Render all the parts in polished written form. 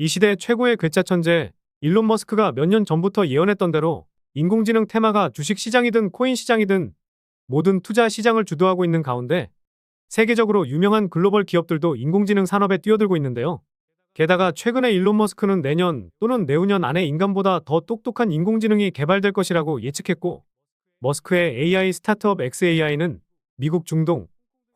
이 시대 최고의 괴짜 천재 일론 머스크가 몇 년 전부터 예언했던 대로 인공지능 테마가 주식 시장이든 코인 시장이든 모든 투자 시장을 주도하고 있는 가운데 세계적으로 유명한 글로벌 기업들도 인공지능 산업에 뛰어들고 있는데요. 게다가 최근에 일론 머스크는 내년 또는 내후년 안에 인간보다 더 똑똑한 인공지능이 개발될 것이라고 예측했고, 머스크의 AI 스타트업 XAI는 미국 중동,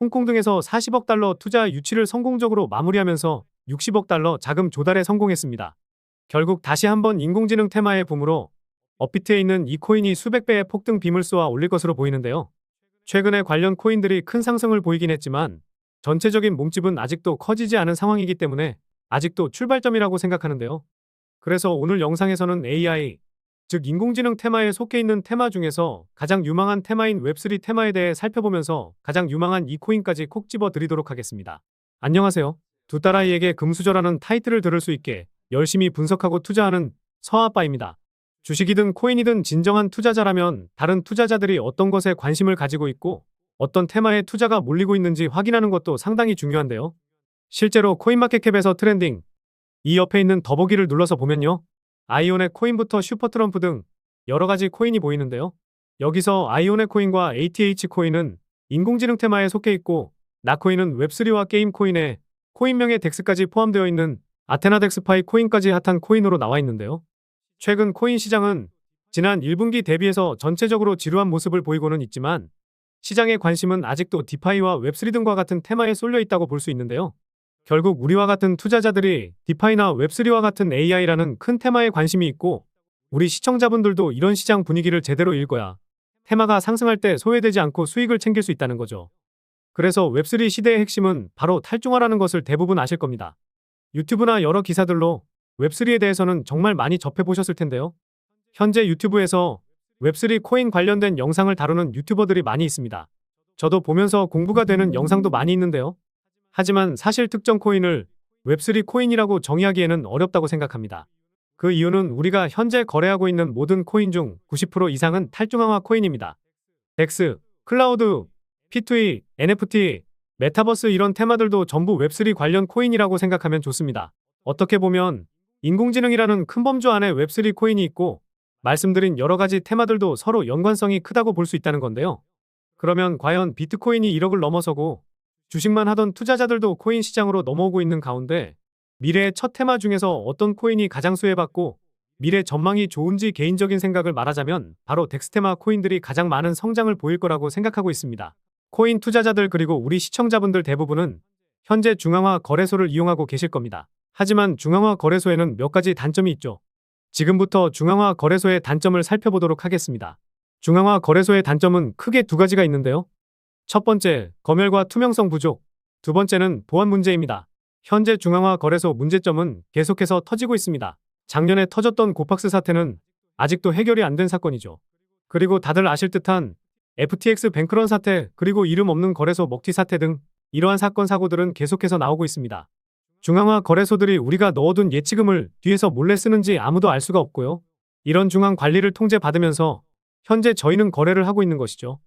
홍콩 등에서 40억 달러 투자 유치를 성공적으로 마무리하면서 60억 달러 자금 조달에 성공했습니다. 결국 다시 한번 인공지능 테마의 붐으로 업비트에 있는 이 코인이 수백 배의 폭등 빔을 쏘아 올릴 것으로 보이는데요. 최근에 관련 코인들이 큰 상승을 보이긴 했지만 전체적인 몸집은 아직도 커지지 않은 상황이기 때문에 아직도 출발점이라고 생각하는데요. 그래서 오늘 영상에서는 AI, 즉 인공지능 테마에 속해 있는 테마 중에서 가장 유망한 테마인 웹3 테마에 대해 살펴보면서 가장 유망한 이 코인까지 콕 집어 드리도록 하겠습니다. 안녕하세요. 두 딸아이에게 금수저라는 타이틀을 들을 수 있게 열심히 분석하고 투자하는 서아빠입니다. 주식이든 코인이든 진정한 투자자라면 다른 투자자들이 어떤 것에 관심을 가지고 있고 어떤 테마에 투자가 몰리고 있는지 확인하는 것도 상당히 중요한데요. 실제로 코인마켓캡에서 트렌딩, 이 옆에 있는 더보기를 눌러서 보면요. 아이온의 코인부터 슈퍼트럼프 등 여러 가지 코인이 보이는데요. 여기서 아이온의 코인과 ATH 코인은 인공지능 테마에 속해 있고, 나코인은 웹3와 게임 코인에 코인명의 덱스까지 포함되어 있는 아테나 덱스파이 코인까지 핫한 코인으로 나와 있는데요. 최근 코인 시장은 지난 1분기 대비해서 전체적으로 지루한 모습을 보이고는 있지만 시장의 관심은 아직도 디파이와 웹3 등과 같은 테마에 쏠려 있다고 볼 수 있는데요. 결국 우리와 같은 투자자들이 디파이나 웹3와 같은 AI라는 큰 테마에 관심이 있고 우리 시청자분들도 이런 시장 분위기를 제대로 읽어야 테마가 상승할 때 소외되지 않고 수익을 챙길 수 있다는 거죠. 그래서 웹3 시대의 핵심은 바로 탈중화라는 것을 대부분 아실 겁니다. 유튜브나 여러 기사들로 웹3에 대해서는 정말 많이 접해보셨을 텐데요. 현재 유튜브에서 웹3 코인 관련된 영상을 다루는 유튜버들이 많이 있습니다. 저도 보면서 공부가 되는 영상도 많이 있는데요. 하지만 사실 특정 코인을 웹3 코인이라고 정의하기에는 어렵다고 생각합니다. 그 이유는 우리가 현재 거래하고 있는 모든 코인 중 90% 이상은 탈중앙화 코인입니다. 덱스, 클라우드, P2E, NFT, 메타버스 이런 테마들도 전부 웹3 관련 코인이라고 생각하면 좋습니다. 어떻게 보면 인공지능이라는 큰 범주 안에 웹3 코인이 있고 말씀드린 여러 가지 테마들도 서로 연관성이 크다고 볼 수 있다는 건데요. 그러면 과연 비트코인이 1억을 넘어서고 주식만 하던 투자자들도 코인 시장으로 넘어오고 있는 가운데 미래의 첫 테마 중에서 어떤 코인이 가장 수혜받고 미래 전망이 좋은지 개인적인 생각을 말하자면 바로 덱스테마 코인들이 가장 많은 성장을 보일 거라고 생각하고 있습니다. 코인 투자자들 그리고 우리 시청자분들 대부분은 현재 중앙화 거래소를 이용하고 계실 겁니다. 하지만 중앙화 거래소에는 몇 가지 단점이 있죠. 지금부터 중앙화 거래소의 단점을 살펴보도록 하겠습니다. 중앙화 거래소의 단점은 크게 두 가지가 있는데요. 첫 번째, 검열과 투명성 부족. 두 번째는 보안 문제입니다. 현재 중앙화 거래소 문제점은 계속해서 터지고 있습니다. 작년에 터졌던 고팍스 사태는 아직도 해결이 안 된 사건이죠. 그리고 다들 아실 듯한 FTX 뱅크런 사태, 그리고 이름 없는 거래소 먹튀 사태 등 이러한 사건 사고들은 계속해서 나오고 있습니다. 중앙화 거래소들이 우리가 넣어둔 예치금을 뒤에서 몰래 쓰는지 아무도 알 수가 없고요. 이런 중앙 관리를 통제받으면서 현재 저희는 거래를 하고 있는 것이죠.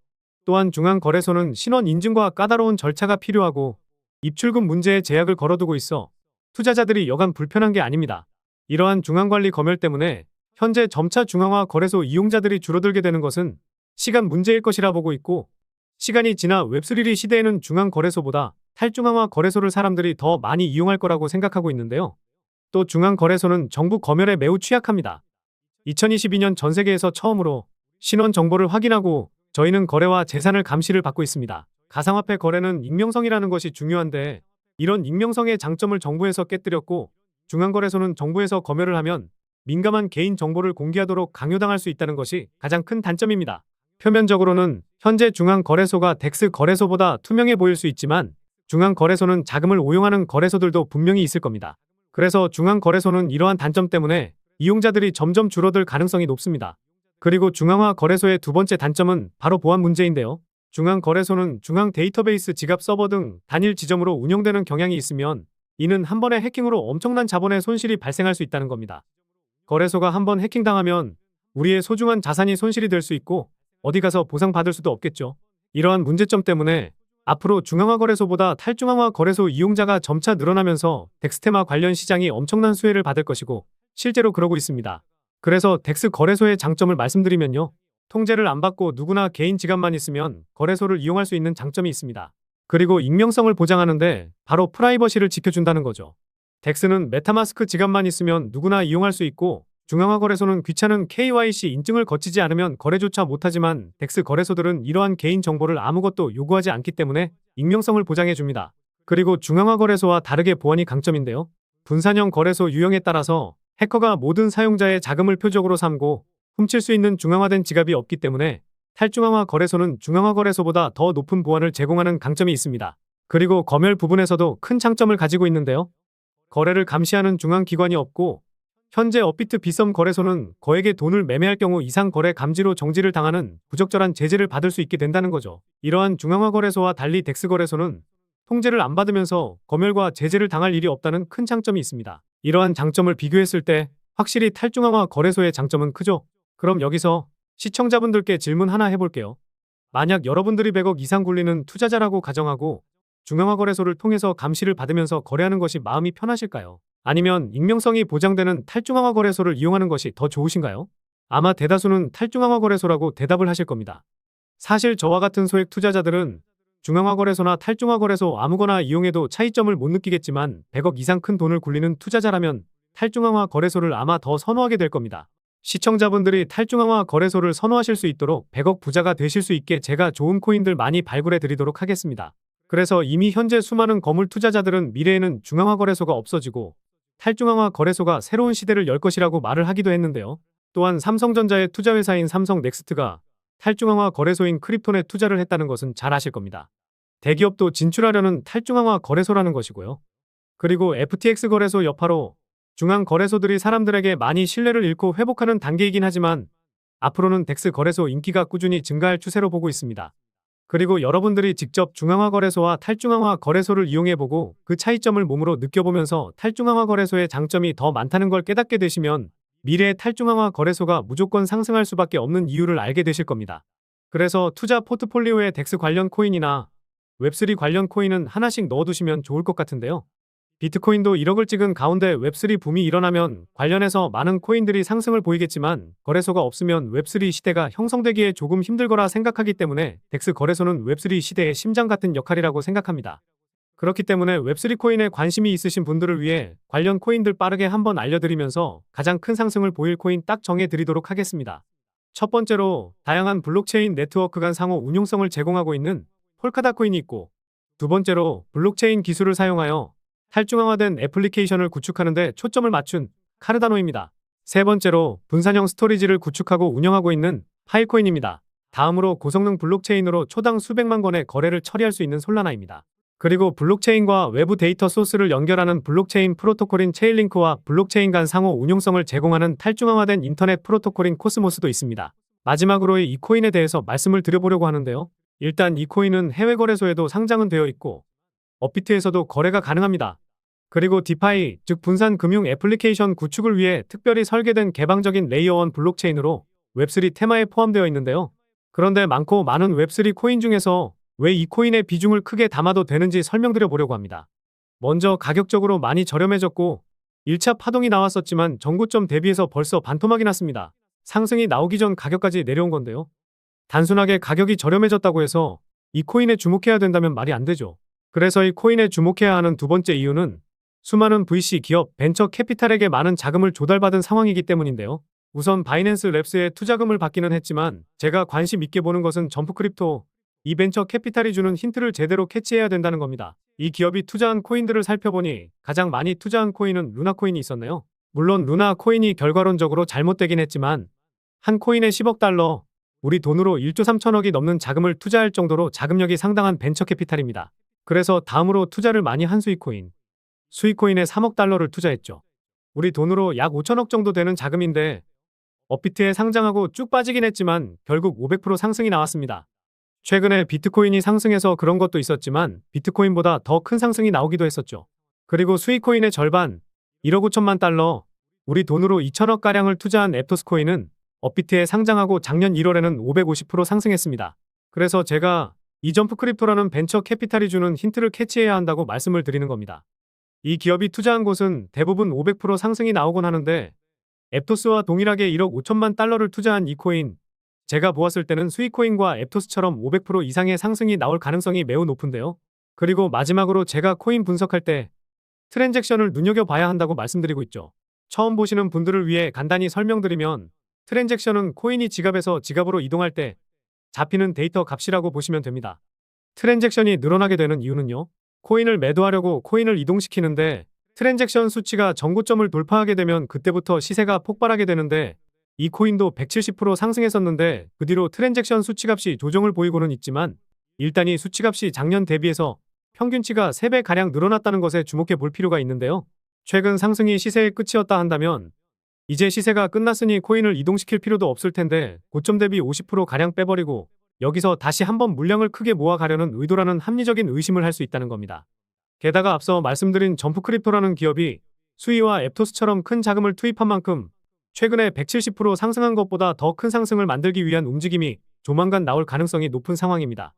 또한 중앙 거래소는 신원 인증과 까다로운 절차가 필요하고 입출금 문제에 제약을 걸어두고 있어 투자자들이 여간 불편한 게 아닙니다. 이러한 중앙관리 검열 때문에 현재 점차 중앙화 거래소 이용자들이 줄어들게 되는 것은 시간 문제일 것이라 보고 있고, 시간이 지나 웹3 시대에는 중앙 거래소보다 탈중앙화 거래소를 사람들이 더 많이 이용할 거라고 생각하고 있는데요. 또 중앙 거래소는 정부 검열에 매우 취약합니다. 2022년 전 세계에서 처음으로 신원 정보를 확인하고 저희는 거래와 재산을 감시를 받고 있습니다. 가상화폐 거래는 익명성이라는 것이 중요한데 이런 익명성의 장점을 정부에서 깨뜨렸고 중앙거래소는 정부에서 검열을 하면 민감한 개인 정보를 공개하도록 강요당할 수 있다는 것이 가장 큰 단점입니다. 표면적으로는 현재 중앙거래소가 덱스 거래소보다 투명해 보일 수 있지만 중앙거래소는 자금을 오용하는 거래소들도 분명히 있을 겁니다. 그래서 중앙거래소는 이러한 단점 때문에 이용자들이 점점 줄어들 가능성이 높습니다. 그리고 중앙화 거래소의 두 번째 단점은 바로 보안 문제인데요. 중앙 거래소는 중앙 데이터베이스 지갑 서버 등 단일 지점으로 운영되는 경향이 있으면 이는 한 번의 해킹으로 엄청난 자본의 손실이 발생할 수 있다는 겁니다. 거래소가 한 번 해킹당하면 우리의 소중한 자산이 손실이 될 수 있고 어디 가서 보상받을 수도 없겠죠. 이러한 문제점 때문에 앞으로 중앙화 거래소보다 탈중앙화 거래소 이용자가 점차 늘어나면서 덱스테마 관련 시장이 엄청난 수혜를 받을 것이고 실제로 그러고 있습니다. 그래서 덱스 거래소의 장점을 말씀드리면요. 통제를 안 받고 누구나 개인 지갑만 있으면 거래소를 이용할 수 있는 장점이 있습니다. 그리고 익명성을 보장하는데 바로 프라이버시를 지켜준다는 거죠. 덱스는 메타마스크 지갑만 있으면 누구나 이용할 수 있고 중앙화 거래소는 귀찮은 KYC 인증을 거치지 않으면 거래조차 못하지만 덱스 거래소들은 이러한 개인 정보를 아무것도 요구하지 않기 때문에 익명성을 보장해 줍니다. 그리고 중앙화 거래소와 다르게 보안이 강점인데요. 분산형 거래소 유형에 따라서 해커가 모든 사용자의 자금을 표적으로 삼고 훔칠 수 있는 중앙화된 지갑이 없기 때문에 탈중앙화 거래소는 중앙화 거래소보다 더 높은 보안을 제공하는 강점이 있습니다. 그리고 검열 부분에서도 큰 장점을 가지고 있는데요. 거래를 감시하는 중앙기관이 없고 현재 업비트 비썸 거래소는 거액의 돈을 매매할 경우 이상 거래 감지로 정지를 당하는 부적절한 제재를 받을 수 있게 된다는 거죠. 이러한 중앙화 거래소와 달리 덱스 거래소는 통제를 안 받으면서 검열과 제재를 당할 일이 없다는 큰 장점이 있습니다. 이러한 장점을 비교했을 때 확실히 탈중앙화 거래소의 장점은 크죠. 그럼 여기서 시청자분들께 질문 하나 해볼게요. 만약 여러분들이 100억 이상 굴리는 투자자라고 가정하고 중앙화 거래소를 통해서 감시를 받으면서 거래하는 것이 마음이 편하실까요? 아니면 익명성이 보장되는 탈중앙화 거래소를 이용하는 것이 더 좋으신가요? 아마 대다수는 탈중앙화 거래소라고 대답을 하실 겁니다. 사실 저와 같은 소액 투자자들은 중앙화 거래소나 탈중앙화 거래소 아무거나 이용해도 차이점을 못 느끼겠지만 100억 이상 큰 돈을 굴리는 투자자라면 탈중앙화 거래소를 아마 더 선호하게 될 겁니다. 시청자분들이 탈중앙화 거래소를 선호하실 수 있도록 100억 부자가 되실 수 있게 제가 좋은 코인들 많이 발굴해 드리도록 하겠습니다. 그래서 이미 현재 수많은 거물 투자자들은 미래에는 중앙화 거래소가 없어지고 탈중앙화 거래소가 새로운 시대를 열 것이라고 말을 하기도 했는데요. 또한 삼성전자의 투자회사인 삼성넥스트가 탈중앙화 거래소인 크립톤에 투자를 했다는 것은 잘 아실 겁니다. 대기업도 진출하려는 탈중앙화 거래소라는 것이고요. 그리고 FTX 거래소 여파로 중앙 거래소들이 사람들에게 많이 신뢰를 잃고 회복하는 단계이긴 하지만 앞으로는 덱스 거래소 인기가 꾸준히 증가할 추세로 보고 있습니다. 그리고 여러분들이 직접 중앙화 거래소와 탈중앙화 거래소를 이용해보고 그 차이점을 몸으로 느껴보면서 탈중앙화 거래소의 장점이 더 많다는 걸 깨닫게 되시면 미래의 탈중앙화 거래소가 무조건 상승할 수밖에 없는 이유를 알게 되실 겁니다. 그래서 투자 포트폴리오에 덱스 관련 코인이나 웹3 관련 코인은 하나씩 넣어두시면 좋을 것 같은데요. 비트코인도 1억을 찍은 가운데 웹3 붐이 일어나면 관련해서 많은 코인들이 상승을 보이겠지만 거래소가 없으면 웹3 시대가 형성되기에 조금 힘들거라 생각하기 때문에 덱스 거래소는 웹3 시대의 심장 같은 역할이라고 생각합니다. 그렇기 때문에 웹3 코인에 관심이 있으신 분들을 위해 관련 코인들 빠르게 한번 알려드리면서 가장 큰 상승을 보일 코인 딱 정해드리도록 하겠습니다. 첫 번째로 다양한 블록체인 네트워크 간 상호 운용성을 제공하고 있는 폴카다 코인이 있고, 두 번째로 블록체인 기술을 사용하여 탈중앙화된 애플리케이션을 구축하는 데 초점을 맞춘 카르다노입니다. 세 번째로 분산형 스토리지를 구축하고 운영하고 있는 파이코인입니다. 다음으로 고성능 블록체인으로 초당 수백만 건의 거래를 처리할 수 있는 솔라나입니다. 그리고 블록체인과 외부 데이터 소스를 연결하는 블록체인 프로토콜인 체인링크와 블록체인 간 상호 운용성을 제공하는 탈중앙화된 인터넷 프로토콜인 코스모스도 있습니다. 마지막으로 이 코인에 대해서 말씀을 드려보려고 하는데요. 일단 이 코인은 해외 거래소에도 상장은 되어 있고 업비트에서도 거래가 가능합니다. 그리고 디파이, 즉 분산 금융 애플리케이션 구축을 위해 특별히 설계된 개방적인 레이어 1 블록체인으로 웹3 테마에 포함되어 있는데요. 그런데 많고 많은 웹3 코인 중에서 왜 이 코인의 비중을 크게 담아도 되는지 설명드려 보려고 합니다. 먼저 가격적으로 많이 저렴해졌고 1차 파동이 나왔었지만 전고점 대비해서 벌써 반토막이 났습니다. 상승이 나오기 전 가격까지 내려온 건데요. 단순하게 가격이 저렴해졌다고 해서 이 코인에 주목해야 된다면 말이 안 되죠. 그래서 이 코인에 주목해야 하는 두 번째 이유는 수많은 VC 기업, 벤처 캐피탈에게 많은 자금을 조달받은 상황이기 때문인데요. 우선 바이낸스 랩스에 투자금을 받기는 했지만 제가 관심 있게 보는 것은 점프 크립토, 이 벤처 캐피탈이 주는 힌트를 제대로 캐치해야 된다는 겁니다. 이 기업이 투자한 코인들을 살펴보니 가장 많이 투자한 코인은 루나 코인이 있었네요. 물론 루나 코인이 결과론적으로 잘못되긴 했지만 한 코인에 10억 달러, 우리 돈으로 1조 3천억이 넘는 자금을 투자할 정도로 자금력이 상당한 벤처 캐피탈입니다. 그래서 다음으로 투자를 많이 한 수익코인. 수익코인에 3억 달러를 투자했죠. 우리 돈으로 약 5천억 정도 되는 자금인데 업비트에 상장하고 쭉 빠지긴 했지만 결국 500% 상승이 나왔습니다. 최근에 비트코인이 상승해서 그런 것도 있었지만 비트코인보다 더 큰 상승이 나오기도 했었죠. 그리고 수익코인의 절반, 1억 5천만 달러, 우리 돈으로 2천억가량을 투자한 앱토스 코인은 업비트에 상장하고 작년 1월에는 550% 상승했습니다. 그래서 제가 이 점프 크립토라는 벤처 캐피탈이 주는 힌트를 캐치해야 한다고 말씀을 드리는 겁니다. 이 기업이 투자한 곳은 대부분 500% 상승이 나오곤 하는데 앱토스와 동일하게 1억 5천만 달러를 투자한 이 코인, 제가 보았을 때는 수익코인과 앱토스처럼 500% 이상의 상승이 나올 가능성이 매우 높은데요. 그리고 마지막으로 제가 코인 분석할 때 트랜잭션을 눈여겨봐야 한다고 말씀드리고 있죠. 처음 보시는 분들을 위해 간단히 설명드리면 트랜잭션은 코인이 지갑에서 지갑으로 이동할 때 잡히는 데이터 값이라고 보시면 됩니다. 트랜잭션이 늘어나게 되는 이유는요. 코인을 매도하려고 코인을 이동시키는데 트랜잭션 수치가 정고점을 돌파하게 되면 그때부터 시세가 폭발하게 되는데 이 코인도 170% 상승했었는데 그 뒤로 트랜잭션 수치값이 조정을 보이고는 있지만 일단 이 수치값이 작년 대비해서 평균치가 3배가량 늘어났다는 것에 주목해 볼 필요가 있는데요. 최근 상승이 시세의 끝이었다 한다면 이제 시세가 끝났으니 코인을 이동시킬 필요도 없을 텐데 고점 대비 50%가량 빼버리고 여기서 다시 한번 물량을 크게 모아가려는 의도라는 합리적인 의심을 할 수 있다는 겁니다. 게다가 앞서 말씀드린 점프크립토라는 기업이 수위와 앱토스처럼 큰 자금을 투입한 만큼 최근에 170% 상승한 것보다 더 큰 상승을 만들기 위한 움직임이 조만간 나올 가능성이 높은 상황입니다.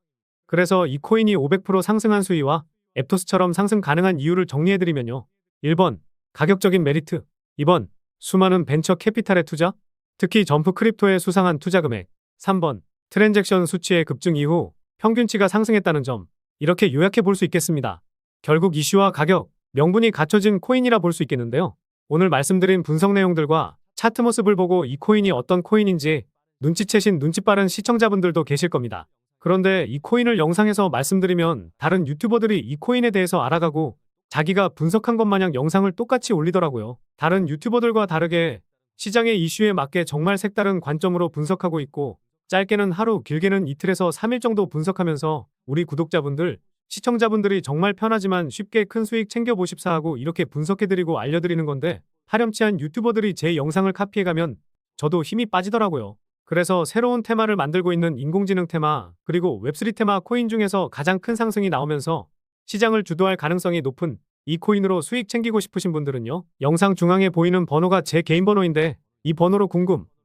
그래서 이 코인이 500% 상승한 수위와 앱토스처럼 상승 가능한 이유를 정리해드리면요. 1번, 가격적인 메리트. 2번, 수많은 벤처 캐피탈의 투자, 특히 점프 크립토의 수상한 투자 금액. 3번, 트랜잭션 수치의 급증 이후 평균치가 상승했다는 점. 이렇게 요약해 볼 수 있겠습니다. 결국 이슈와 가격, 명분이 갖춰진 코인이라 볼 수 있겠는데요. 오늘 말씀드린 분석 내용들과 차트 모습을 보고 이 코인이 어떤 코인인지 눈치채신 눈치 빠른 시청자분들도 계실 겁니다. 그런데 이 코인을 영상에서 말씀드리면 다른 유튜버들이 이 코인에 대해서 알아가고 자기가 분석한 것 마냥 영상을 똑같이 올리더라고요. 다른 유튜버들과 다르게 시장의 이슈에 맞게 정말 색다른 관점으로 분석하고 있고 짧게는 하루, 길게는 이틀에서 3일 정도 분석하면서 우리 구독자분들, 시청자분들이 정말 편하지만 쉽게 큰 수익 챙겨보십사 하고 이렇게 분석해드리고 알려드리는 건데 파렴치한 유튜버들이 제 영상을 카피해가면 저도 힘이 빠지더라고요. 그래서 새로운 테마를 만들고 있는 인공지능 테마, 그리고 웹3 테마 코인 중에서 가장 큰 상승이 나오면서 시장을 주도할 가능성이 높은 이 코인으로 수익 챙기고 싶으신 분들은요. 영상 중앙에 보이는 번호가 제 개인 번호인데 이 번호로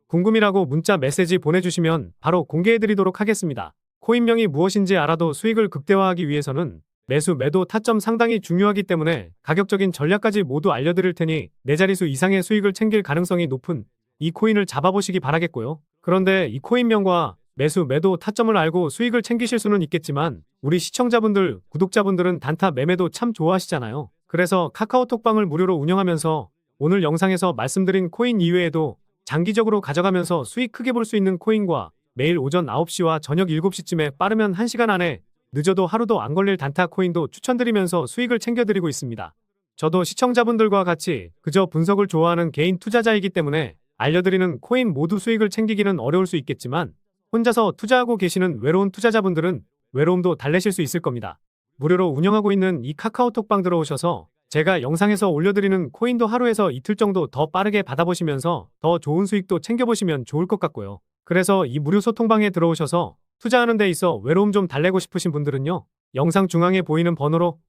궁금이라고 문자 메시지 보내주시면 바로 공개해드리도록 하겠습니다. 코인명이 무엇인지 알아도 수익을 극대화하기 위해서는 매수, 매도, 타점 상당히 중요하기 때문에 가격적인 전략까지 모두 알려드릴 테니 4자릿수 이상의 수익을 챙길 가능성이 높은 이 코인을 잡아보시기 바라겠고요. 그런데 이 코인명과 매수, 매도, 타점을 알고 수익을 챙기실 수는 있겠지만 우리 시청자분들, 구독자분들은 단타 매매도 참 좋아하시잖아요. 그래서 카카오톡방을 무료로 운영하면서 오늘 영상에서 말씀드린 코인 이외에도 장기적으로 가져가면서 수익 크게 볼 수 있는 코인과 매일 오전 9시와 저녁 7시쯤에 빠르면 1시간 안에 늦어도 하루도 안 걸릴 단타 코인도 추천드리면서 수익을 챙겨드리고 있습니다. 저도 시청자분들과 같이 그저 분석을 좋아하는 개인 투자자이기 때문에 알려드리는 코인 모두 수익을 챙기기는 어려울 수 있겠지만 혼자서 투자하고 계시는 외로운 투자자분들은 외로움도 달래실 수 있을 겁니다. 무료로 운영하고 있는 이 카카오톡방 들어오셔서 제가 영상에서 올려드리는 코인도 하루에서 이틀 정도 더 빠르게 받아보시면서 더 좋은 수익도 챙겨보시면 좋을 것 같고요. 그래서 이 무료 소통방에 들어오셔서 투자하는 데 있어 외로움 좀 달래고 싶으신 분들은요. 영상 중앙에 보이는 번호로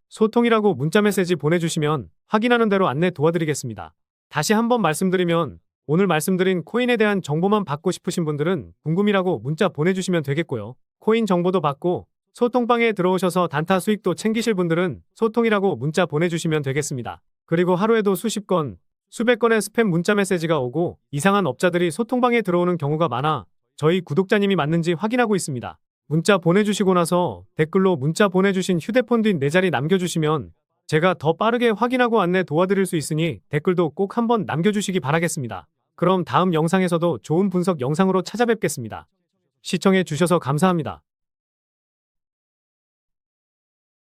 소통이라고 문자 메시지 보내주시면 확인하는 대로 안내 도와드리겠습니다. 다시 한번 말씀드리면 오늘 말씀드린 코인에 대한 정보만 받고 싶으신 분들은 궁금이라고 문자 보내주시면 되겠고요. 코인 정보도 받고 소통방에 들어오셔서 단타 수익도 챙기실 분들은 소통이라고 문자 보내주시면 되겠습니다. 그리고 하루에도 수십 건, 수백 건의 스팸 문자 메시지가 오고 이상한 업자들이 소통방에 들어오는 경우가 많아 저희 구독자님이 맞는지 확인하고 있습니다. 문자 보내주시고 나서 댓글로 문자 보내주신 휴대폰 뒷 4자리 남겨주시면 제가 더 빠르게 확인하고 안내 도와드릴 수 있으니 댓글도 꼭 한번 남겨주시기 바라겠습니다. 그럼 다음 영상에서도 좋은 분석 영상으로 찾아뵙겠습니다. 시청해 주셔서 감사합니다.